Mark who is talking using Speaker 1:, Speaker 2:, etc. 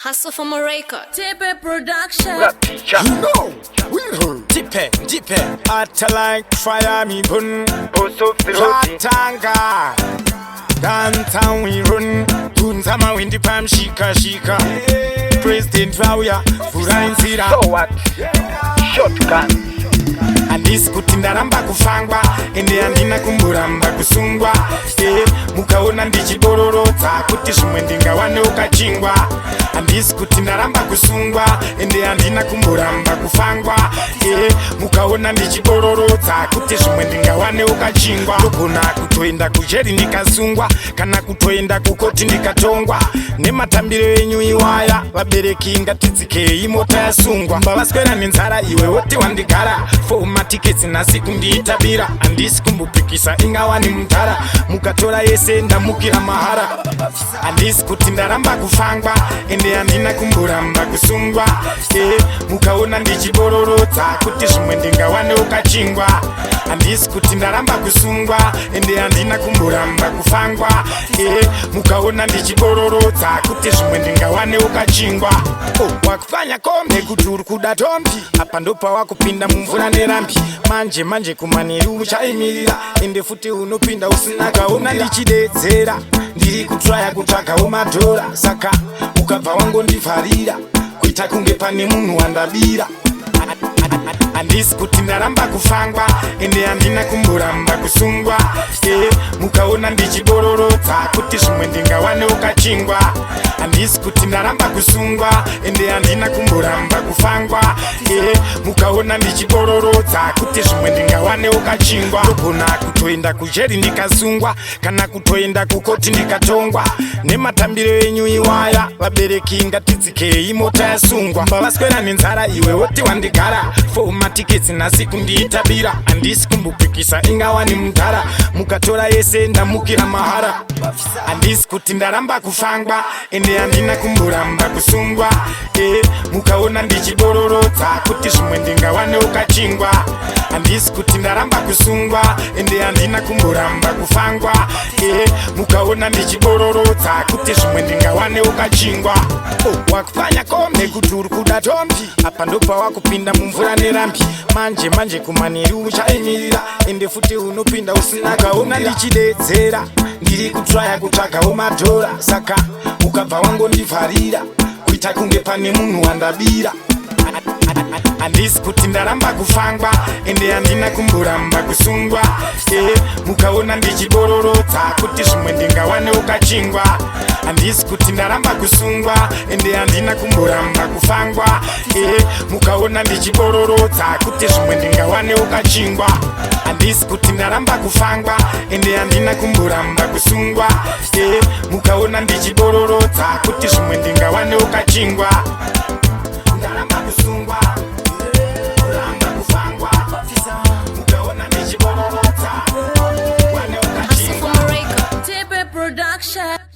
Speaker 1: Hustle from a record.
Speaker 2: TIPE production.
Speaker 3: You know, we heard TIPE. Hot like fire me gun. Ratanga. Downtown we run. Tunzama windi pam shika. President Rauya, Furain Sira.
Speaker 4: So what? Shotgun.
Speaker 3: Andisi kuti ndaramba kufangwa ende andina kumburamba kusungwa mukaona ndichibororotsa kuti zvimwe ndingawane ukachingwa. Andisi kuti ndaramba kusungwa ende andina kumburamba kufangwa mukaona ndichibororotsa kuti zvimwe ndingawane ukachingwa. Ndogona kutoenda kujeri ndikasungwa kana kutoenda kukoti ndikatongwa. Nematambiro enyu iwaya vabereki ngatidzikei mota yasungwa. Mbavaswera nenzara iwe wote wandigara matiketsi nasi kundiitabira. Andisi kumbupikisa ingawani mutara mukatora yese ndamukira mahara. Andisi kuti ndaramba kufangwa ende andina kumburamba kusungwa mukaona ndichibororotsa kuti zvimwe ndingawane ukachingwa. Andisi kuti ndaramba kusungwa ende andina kumburamba kufangwa mukaona ndichibororotsa kuti zvimwe ndingawane ukachingwa. Wakufanya kombe kuti uri kuda tombi apa ndopa wakupinda mumvura nerambi. Manje kumani uchayimirira ende futi unopinda usina kaona ndichidedzera. Ndiri kutraya kutsvakawo madhora saka ukabva wangondivharira kuita kunge pane munhu wandabira. Andisi kuti ndaramba kufangwa ende andina kumburamba kusungwa mukaona ndichibororotsa kuti zvimwe ndingawane ukachingwa. Andisi kuti ndaramba kusungwa ende andina kumburamba kufangwa mukaona ndichibororotsa kuti zvimwe ndingawane ukachingwa. Ndogona kutoenda kujeri ndikasungwa kana kutoenda kukoti ndikatongwa. Nematambiro enyu iwaya vabereki ngatidzikei mota yasungwa. Mbavaswera nenzara iwe wote wandigara matiketsi nasi kundiitabira. Andisi kumbupikisa ingawani mutara mukatora yese ndamukira mahara. Andisi kuti ndaramba kufangwa ende andina kumburamba kusungwa mukaona ndichibororotsa kuti zvimwe ndingawane ukachingwa. Andisi kuti ndaramba kusungwa ende andina kumburamba kufangwa mukaona ndichibororotsa kuti zvimwe ndingawane ukachingwa. Wakufanya kombe kuti uri kuda tombi apa ndopa wakupinda mumvura nerambi. Manje kumani uchayimirira ende futi unopinda usina kaona ndichidedzera. Ndiri kutraya kutsvakawo madhora saka ukabva wangondivharira kuita kunge pane munhu wandabira. Andisi kuti ndaramba kufangwa ende andina kumburamba kusungwa mukaona ndichibororotsa kuti zvimwe ndingawane ukachingwa. Andisi kuti ndaramba kusungwa ende andina kumburamba kufangwa mukaona ndichibororotsa kuti zvimwe ndingawane ukachingwa. Andisi kuti ndaramba kufangwa ende andina kumburamba kusungwa mukaona ndichibororotsa kuti zvimwe ndingawane ukachingwa. Ndaramba kusungwa ramba kufangwa mukaona ndichibororotsa wane ukachingwa.
Speaker 2: TIPE production.